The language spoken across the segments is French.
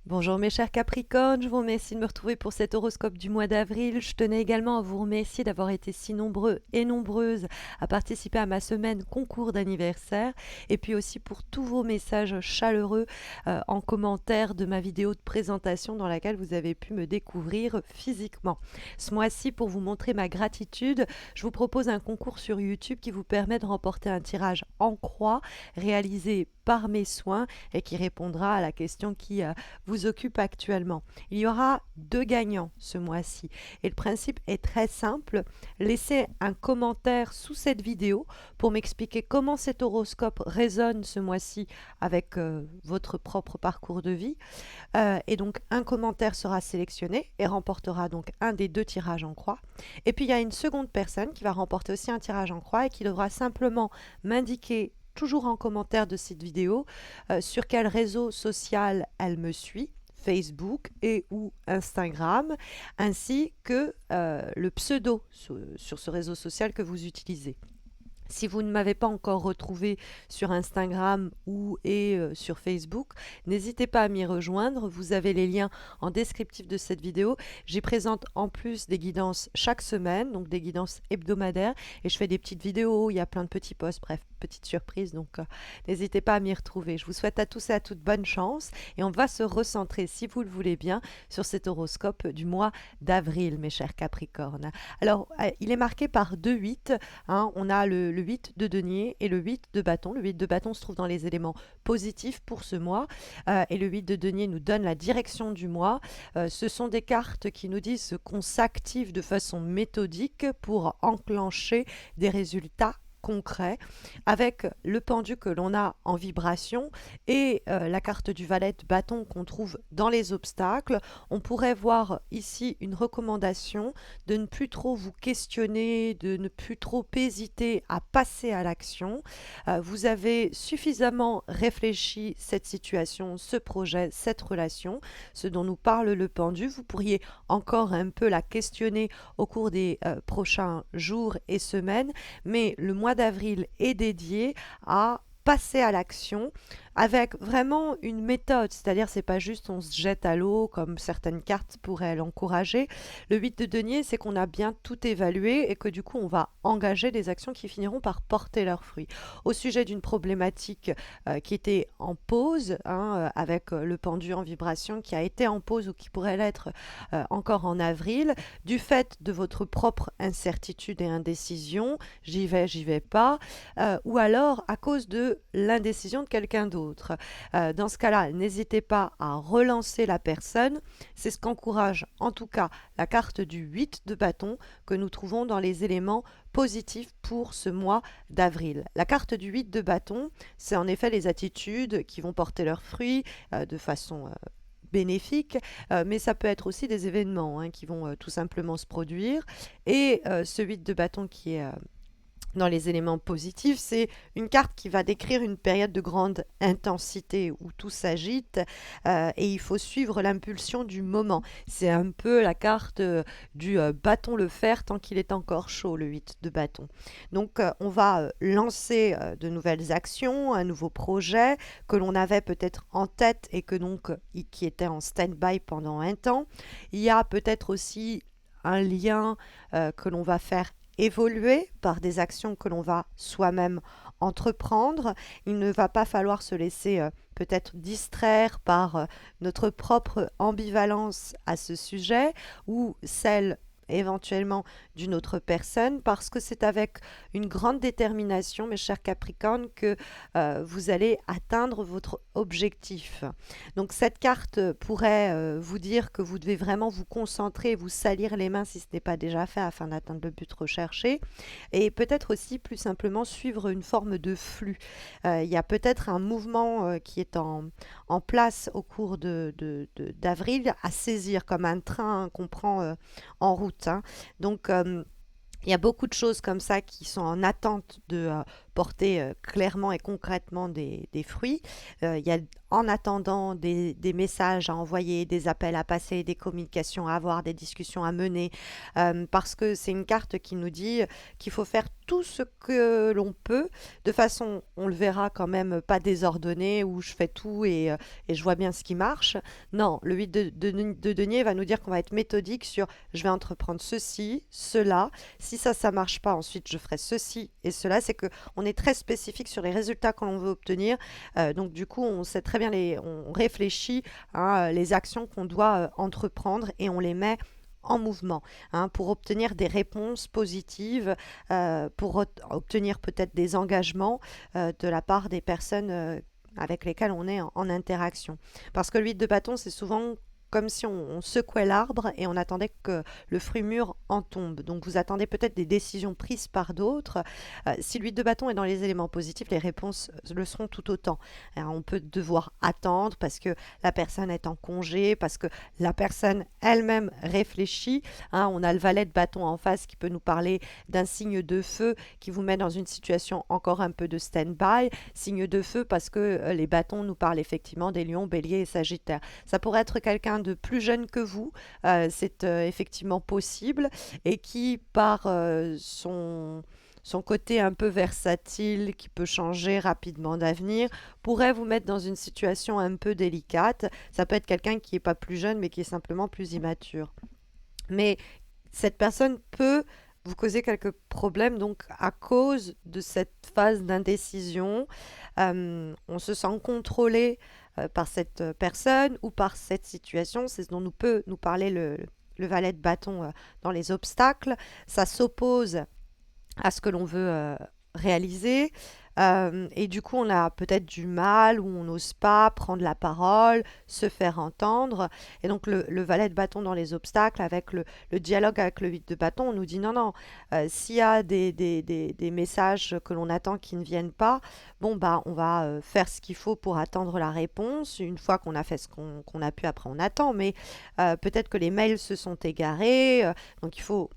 Bonjour mes chers Capricornes, je vous remercie de me retrouver pour cet horoscope du mois d'avril. Je tenais également à vous remercier d'avoir été si nombreux et nombreuses à participer à ma semaine concours d'anniversaire et puis aussi pour tous vos messages chaleureux en commentaire de ma vidéo de présentation dans laquelle vous avez pu me découvrir physiquement. Ce mois-ci, pour vous montrer ma gratitude, je vous propose un concours sur YouTube qui vous permet de remporter un tirage en croix réalisé par mes soins et qui répondra à la question qui vous occupe actuellement. Il y aura 2 gagnants ce mois-ci et le principe est très simple. Laissez un commentaire sous cette vidéo pour m'expliquer comment cet horoscope résonne ce mois-ci avec votre propre parcours de vie. Et donc un commentaire sera sélectionné et remportera donc un des 2 tirages en croix. Et puis il y a une seconde personne qui va remporter aussi un tirage en croix et qui devra simplement m'indiquer toujours en commentaire de cette vidéo sur quel réseau social elle me suit, Facebook et ou Instagram, ainsi que le pseudo sur ce réseau social que vous utilisez. Si vous ne m'avez pas encore retrouvé sur Instagram ou sur Facebook, n'hésitez pas à m'y rejoindre. Vous avez les liens en descriptif de cette vidéo. J'y présente en plus des guidances chaque semaine, donc des guidances hebdomadaires. Et je fais des petites vidéos, il y a plein de petits posts, bref, petites surprises. Donc n'hésitez pas à m'y retrouver. Je vous souhaite à tous et à toutes bonne chance. Et on va se recentrer, si vous le voulez bien, sur cet horoscope du mois d'avril, mes chers Capricornes. Alors, il est marqué par 2-8. Hein, on a le 8 de denier et le 8 de bâton. Le 8 de bâton se trouve dans les éléments positifs pour ce mois et le 8 de denier nous donne la direction du mois. Ce sont des cartes qui nous disent qu'on s'active de façon méthodique pour enclencher des résultats concret avec le pendu que l'on a en vibration et la carte du valet de bâton qu'on trouve dans les obstacles. On pourrait voir ici une recommandation de ne plus trop vous questionner, de ne plus trop hésiter à passer à l'action. Vous avez suffisamment réfléchi cette situation, ce projet, cette relation, ce dont nous parle le pendu. Vous pourriez encore un peu la questionner au cours des prochains jours et semaines, mais le mois d'avril est dédié à passer à l'action avec vraiment une méthode, c'est-à-dire c'est pas juste on se jette à l'eau comme certaines cartes pourraient l'encourager. Le 8 de denier, c'est qu'on a bien tout évalué et que du coup on va engager des actions qui finiront par porter leurs fruits. Au sujet d'une problématique qui était en pause, hein, avec le pendu en vibration qui a été en pause ou qui pourrait l'être encore en avril, du fait de votre propre incertitude et indécision, j'y vais pas, ou alors à cause de l'indécision de quelqu'un d'autre. Dans ce cas-là, n'hésitez pas à relancer la personne. C'est ce qu'encourage en tout cas la carte du 8 de bâton que nous trouvons dans les éléments positifs pour ce mois d'avril. La carte du 8 de bâton, c'est en effet les attitudes qui vont porter leurs fruits de façon bénéfique, mais ça peut être aussi des événements qui vont tout simplement se produire. Et ce 8 de bâton qui est dans les éléments positifs, c'est une carte qui va décrire une période de grande intensité où tout s'agite et il faut suivre l'impulsion du moment. C'est un peu la carte du bâton le fer tant qu'il est encore chaud, le 8 de bâton. Donc on va lancer de nouvelles actions, un nouveau projet que l'on avait peut-être en tête et que donc qui était en stand-by pendant un temps. Il y a peut-être aussi un lien que l'on va faire évoluer par des actions que l'on va soi-même entreprendre. Il ne va pas falloir se laisser peut-être distraire par notre propre ambivalence à ce sujet ou celle éventuellement d'une autre personne parce que c'est avec une grande détermination, mes chers Capricornes, que vous allez atteindre votre objectif. Donc cette carte pourrait vous dire que vous devez vraiment vous concentrer, vous salir les mains si ce n'est pas déjà fait afin d'atteindre le but recherché et peut-être aussi plus simplement suivre une forme de flux. Il y a peut-être un mouvement qui est en place au cours d'avril à saisir comme un train qu'on prend en route. Hein. Donc, il y a beaucoup de choses comme ça qui sont en attente de porter clairement et concrètement des fruits. Il y a en attendant des messages à envoyer, des appels à passer, des communications à avoir, des discussions à mener, parce que c'est une carte qui nous dit qu'il faut faire tout ce que l'on peut, de façon, on le verra quand même, pas désordonnée, où je fais tout et je vois bien ce qui marche. Non, le 8 de denier va nous dire qu'on va être méthodique sur je vais entreprendre ceci, cela. Si ça marche pas, ensuite je ferai ceci et cela. C'est que on est très spécifique sur les résultats que l'on veut obtenir. Donc du coup, on sait très bien on réfléchit à les actions qu'on doit entreprendre et on les met en mouvement, pour obtenir des réponses positives, pour obtenir peut-être des engagements de la part des personnes avec lesquelles on est en interaction. Parce que l'huile de bâton, c'est souvent comme si on secouait l'arbre et on attendait que le fruit mûr en tombe. Donc vous attendez peut-être des décisions prises par d'autres. Si l'huile de bâton est dans les éléments positifs, les réponses le seront tout autant. Alors, on peut devoir attendre parce que la personne est en congé, parce que la personne elle-même réfléchit. On a le valet de bâton en face qui peut nous parler d'un signe de feu qui vous met dans une situation encore un peu de stand-by. Signe de feu parce que les bâtons nous parlent effectivement des lions, béliers et sagittaires. Ça pourrait être quelqu'un de plus jeune que vous, c'est effectivement possible, et qui par son côté un peu versatile, qui peut changer rapidement d'avenir, pourrait vous mettre dans une situation un peu délicate. Ça peut être quelqu'un qui n'est pas plus jeune, mais qui est simplement plus immature. Mais cette personne peut vous causer quelques problèmes donc à cause de cette phase d'indécision. On se sent contrôlé par cette personne ou par cette situation. C'est ce dont nous peut nous parler le valet de bâton dans les obstacles. Ça s'oppose à ce que l'on veut réaliser. Et du coup, on a peut-être du mal ou on n'ose pas prendre la parole, se faire entendre. Et donc, le valet de bâton dans les obstacles, avec le dialogue avec le 8 de bâton, on nous dit non, non, s'il y a des messages que l'on attend qui ne viennent pas, bon, bah, on va faire ce qu'il faut pour attendre la réponse. Une fois qu'on a fait ce qu'on a pu, après, on attend. Mais peut-être que les mails se sont égarés. Donc, il faut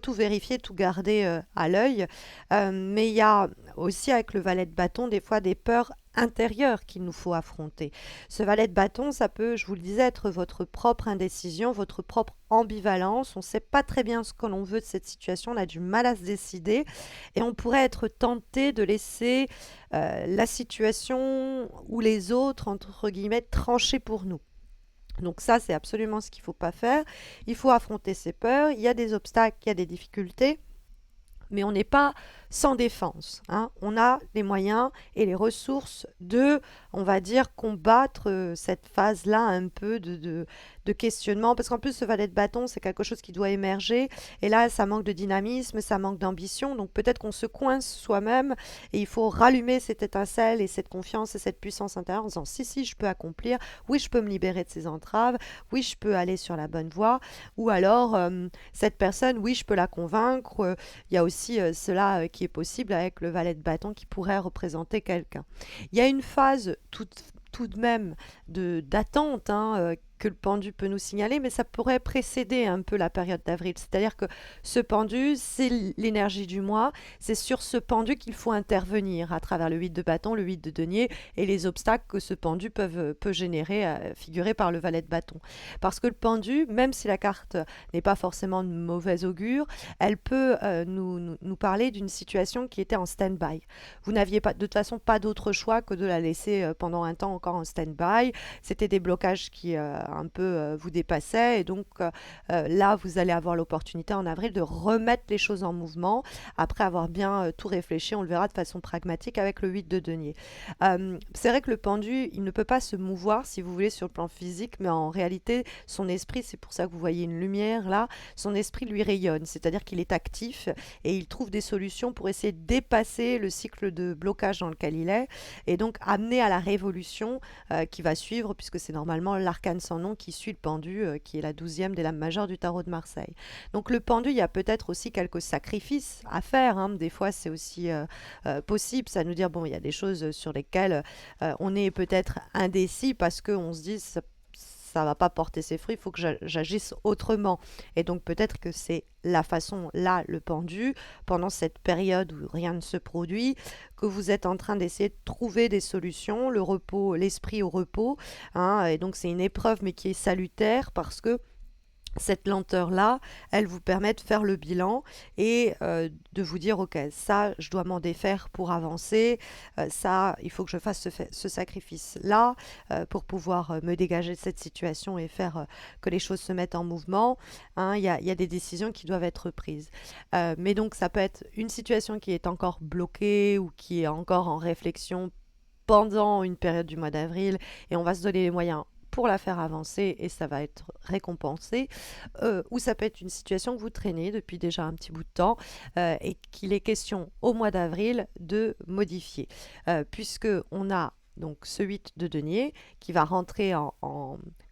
tout vérifier, tout garder à l'œil. Mais il y a aussi avec le valet de bâton des fois des peurs intérieures qu'il nous faut affronter. Ce valet de bâton, ça peut, je vous le disais, être votre propre indécision, votre propre ambivalence. On ne sait pas très bien ce que l'on veut de cette situation, on a du mal à se décider et on pourrait être tenté de laisser la situation ou les autres, entre guillemets, trancher pour nous. Donc ça, c'est absolument ce qu'il ne faut pas faire. Il faut affronter ses peurs. Il y a des obstacles, il y a des difficultés, mais on n'est pas sans défense. On a les moyens et les ressources de, on va dire, combattre cette phase-là un peu de questionnement. Parce qu'en plus, ce valet de bâton, c'est quelque chose qui doit émerger. Et là, ça manque de dynamisme, ça manque d'ambition. Donc peut-être qu'on se coince soi-même et il faut rallumer cette étincelle et cette confiance et cette puissance intérieure en disant si, je peux accomplir. Oui, je peux me libérer de ces entraves. Oui, je peux aller sur la bonne voie. Ou alors, cette personne, oui, je peux la convaincre. Il y a aussi cela qui est possible avec le valet de bâton qui pourrait représenter quelqu'un. Il y a une phase tout de même d'attente que le pendu peut nous signaler, mais ça pourrait précéder un peu la période d'avril. C'est-à-dire que ce pendu, c'est l'énergie du mois, c'est sur ce pendu qu'il faut intervenir à travers le 8 de bâton, le 8 de denier et les obstacles que ce pendu peut générer, figurés par le valet de bâton. Parce que le pendu, même si la carte n'est pas forcément de mauvais augure, elle peut nous parler d'une situation qui était en stand-by. Vous n'aviez pas, de toute façon pas d'autre choix que de la laisser pendant un temps encore en stand-by. C'était des blocages qui un peu vous dépassaient et donc là vous allez avoir l'opportunité en avril de remettre les choses en mouvement après avoir bien tout réfléchi. On le verra de façon pragmatique avec le 8 de denier. C'est vrai que le pendu, il ne peut pas se mouvoir si vous voulez sur le plan physique, mais en réalité son esprit, c'est pour ça que vous voyez une lumière là, son esprit lui rayonne, c'est-à-dire qu'il est actif et il trouve des solutions pour essayer de dépasser le cycle de blocage dans lequel il est et donc amener à la révolution qui va suivre, puisque c'est normalement l'arcane sans nom qui suit le pendu, qui est la 12e des lames majeures du tarot de Marseille. Donc le pendu, il y a peut-être aussi quelques sacrifices à faire, des fois c'est aussi possible, ça nous dire, bon, il y a des choses sur lesquelles on est peut-être indécis parce qu'on se dit, ça va pas porter ses fruits, il faut que j'agisse autrement. Et donc peut-être que c'est la façon, là, le pendu, pendant cette période où rien ne se produit, que vous êtes en train d'essayer de trouver des solutions, le repos, l'esprit au repos, hein, et donc c'est une épreuve mais qui est salutaire parce que cette lenteur-là, elle vous permet de faire le bilan et de vous dire, OK, ça, je dois m'en défaire pour avancer, ça, il faut que je fasse ce sacrifice-là pour pouvoir me dégager de cette situation et faire que les choses se mettent en mouvement. Hein, il y a des décisions qui doivent être prises. Mais donc, ça peut être une situation qui est encore bloquée ou qui est encore en réflexion pendant une période du mois d'avril et on va se donner les moyens pour la faire avancer et ça va être récompensé, ou ça peut être une situation que vous traînez depuis déjà un petit bout de temps et qu'il est question au mois d'avril de modifier, puisque on a donc ce 8 de denier qui va rentrer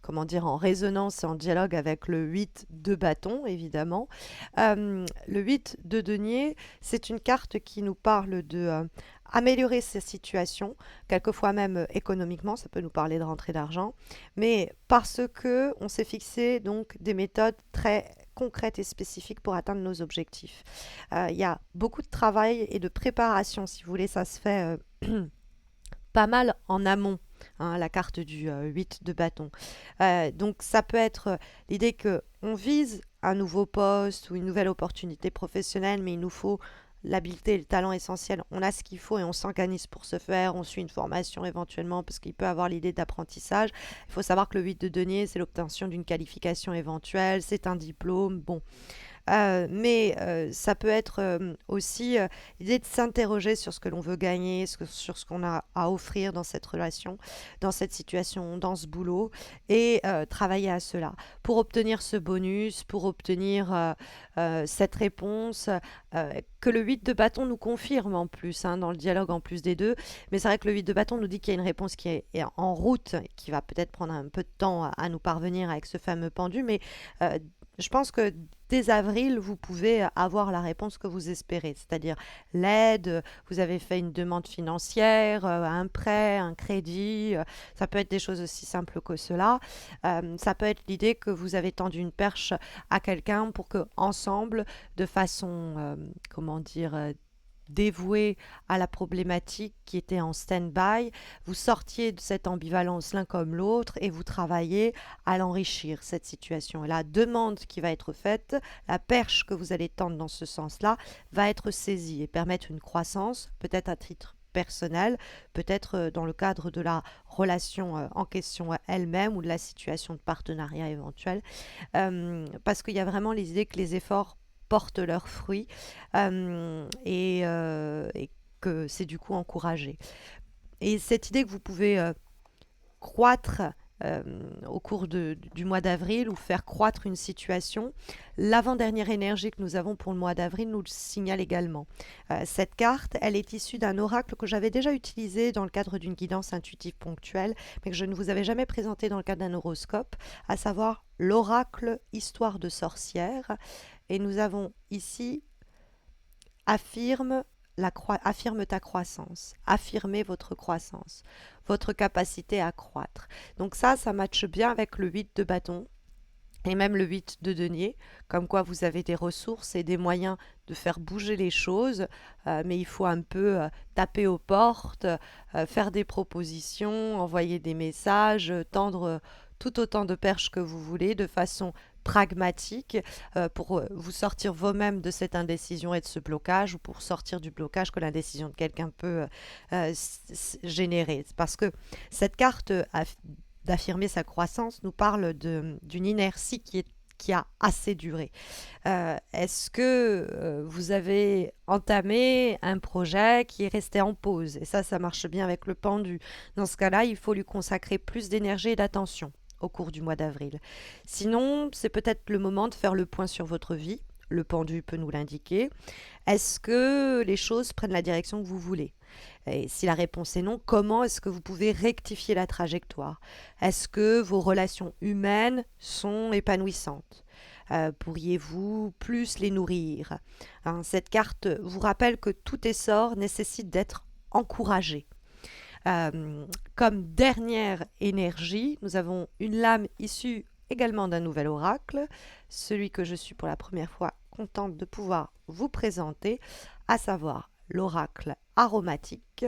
comment dire, en résonance et en dialogue avec le 8 de bâton, évidemment. Le 8 de denier, c'est une carte qui nous parle de améliorer sa situation, quelquefois même économiquement, ça peut nous parler de rentrée d'argent, mais parce que on s'est fixé donc des méthodes très concrètes et spécifiques pour atteindre nos objectifs. Il y a beaucoup de travail et de préparation, si vous voulez, ça se fait pas mal en amont. Hein, la carte du 8 de bâton. Donc ça peut être l'idée que on vise un nouveau poste ou une nouvelle opportunité professionnelle, mais il nous faut l'habileté et le talent essentiel. On a ce qu'il faut et on s'organise pour ce faire. On suit une formation éventuellement parce qu'il peut avoir l'idée d'apprentissage. Il faut savoir que le 8 de denier, c'est l'obtention d'une qualification éventuelle, c'est un diplôme. Bon, mais ça peut être aussi l'idée de s'interroger sur ce que l'on veut gagner, sur ce qu'on a à offrir dans cette relation, dans cette situation, dans ce boulot, et travailler à cela. Pour obtenir ce bonus, pour obtenir cette réponse, que le 8 de bâton nous confirme en plus, hein, dans le dialogue en plus des deux. Mais c'est vrai que le 8 de bâton nous dit qu'il y a une réponse qui est en route, qui va peut-être prendre un peu de temps à nous parvenir avec ce fameux pendu, mais je pense que dès avril, vous pouvez avoir la réponse que vous espérez, c'est-à-dire l'aide, vous avez fait une demande financière, un prêt, un crédit, ça peut être des choses aussi simples que cela. Ça peut être l'idée que vous avez tendu une perche à quelqu'un pour que ensemble, de façon, comment dire, dévoué à la problématique qui était en stand-by, vous sortiez de cette ambivalence l'un comme l'autre et vous travaillez à l'enrichir, cette situation. Et la demande qui va être faite, la perche que vous allez tendre dans ce sens-là, va être saisie et permettre une croissance, peut-être à titre personnel, peut-être dans le cadre de la relation en question elle-même ou de la situation de partenariat éventuel, parce qu'il y a vraiment les idées que les efforts portent leurs fruits et que c'est du coup encouragé. Et cette idée que vous pouvez croître euh, au cours du mois d'avril ou faire croître une situation, l'avant-dernière énergie que nous avons pour le mois d'avril nous le signale également. Cette carte, elle est issue d'un oracle que j'avais déjà utilisé dans le cadre d'une guidance intuitive ponctuelle, mais que je ne vous avais jamais présenté dans le cadre d'un horoscope, à savoir l'oracle Histoire de sorcière. Et nous avons ici affirme, affirme ta croissance, affirmez votre croissance, votre capacité à croître. Donc ça matche bien avec le 8 de bâton et même le 8 de denier, comme quoi vous avez des ressources et des moyens de faire bouger les choses, mais il faut un peu taper aux portes, faire des propositions, envoyer des messages, tendre tout autant de perches que vous voulez de façon pragmatique pour vous sortir vous-même de cette indécision et de ce blocage ou pour sortir du blocage que l'indécision de quelqu'un peut générer. Parce que cette carte d'affirmer sa croissance nous parle d'une inertie qui a assez duré. Est-ce que vous avez entamé un projet qui est resté en pause? Et ça marche bien avec le pendu. Dans ce cas-là, il faut lui consacrer plus d'énergie et d'attention au cours du mois d'avril. Sinon, c'est peut-être le moment de faire le point sur votre vie. Le pendu peut nous l'indiquer. Est-ce que les choses prennent la direction que vous voulez? Et si la réponse est non, comment est-ce que vous pouvez rectifier la trajectoire? Est-ce que vos relations humaines sont épanouissantes? Pourriez-vous plus les nourrir? Hein, cette carte vous rappelle que tout essor nécessite d'être encouragé. Comme dernière énergie, nous avons une lame issue également d'un nouvel oracle, celui que je suis pour la première fois contente de pouvoir vous présenter, à savoir l'oracle aromatique.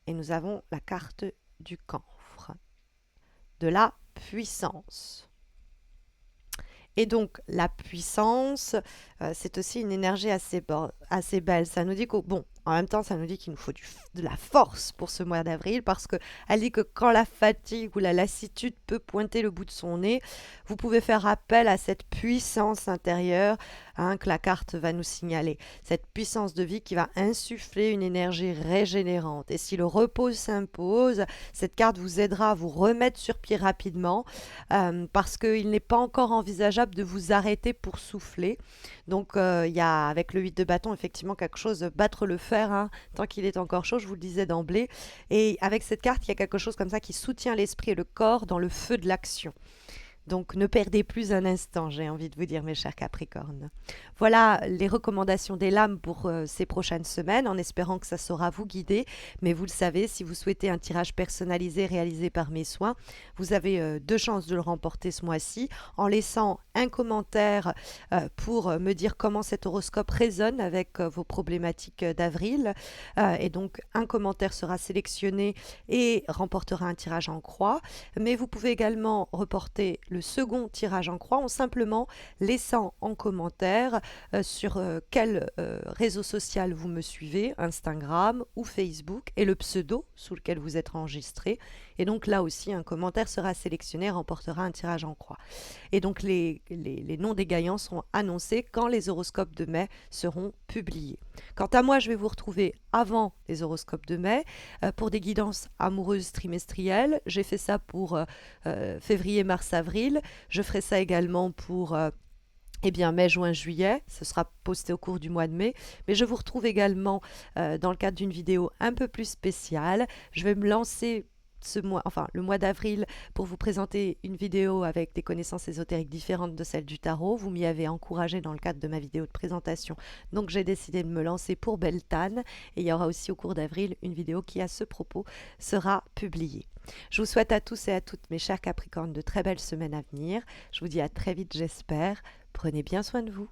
Et nous avons la carte du camphre, de la puissance. Et donc la puissance, c'est aussi une énergie assez belle. Ça nous dit que, bon, en même temps, ça nous dit qu'il nous faut de la force pour ce mois d'avril, parce qu'elle dit que quand la fatigue ou la lassitude peut pointer le bout de son nez, vous pouvez faire appel à cette puissance intérieure, hein, que la carte va nous signaler. Cette puissance de vie qui va insuffler une énergie régénérante. Et si le repos s'impose, cette carte vous aidera à vous remettre sur pied rapidement, parce qu'il n'est pas encore envisageable de vous arrêter pour souffler. Donc il y a avec le 8 de bâton effectivement quelque chose, battre le fer, hein, tant qu'il est encore chaud, je vous le disais d'emblée. Et avec cette carte, il y a quelque chose comme ça qui soutient l'esprit et le corps dans le feu de l'action. Donc ne perdez plus un instant, j'ai envie de vous dire, mes chers Capricornes. Voilà les recommandations des lames pour ces prochaines semaines, en espérant que ça saura vous guider. Mais vous le savez, si vous souhaitez un tirage personnalisé réalisé par mes soins, vous avez deux chances de le remporter ce mois-ci, en laissant un commentaire pour me dire comment cet horoscope résonne avec vos problématiques d'avril. Et donc un commentaire sera sélectionné et remportera un tirage en croix. Mais vous pouvez également reporter le second tirage en croix en simplement laissant en commentaire sur quel réseau social vous me suivez, Instagram ou Facebook, et le pseudo sous lequel vous êtes enregistré. Et donc là aussi, un commentaire sera sélectionné et remportera un tirage en croix. Et donc les noms des gagnants seront annoncés quand les horoscopes de mai seront publiés. Quant à moi, je vais vous retrouver avant les horoscopes de mai pour des guidances amoureuses trimestrielles. J'ai fait ça pour février, mars, avril. Je ferai ça également pour mai, juin, juillet. Ce sera posté au cours du mois de mai. Mais je vous retrouve également dans le cadre d'une vidéo un peu plus spéciale. Je vais me lancer le mois d'avril, pour vous présenter une vidéo avec des connaissances ésotériques différentes de celles du tarot. Vous m'y avez encouragé dans le cadre de ma vidéo de présentation, donc j'ai décidé de me lancer pour Beltane. Et il y aura aussi au cours d'avril une vidéo qui, à ce propos, sera publiée. Je vous souhaite à tous et à toutes, mes chers Capricornes, de très belles semaines à venir. Je vous dis à très vite, j'espère. Prenez bien soin de vous.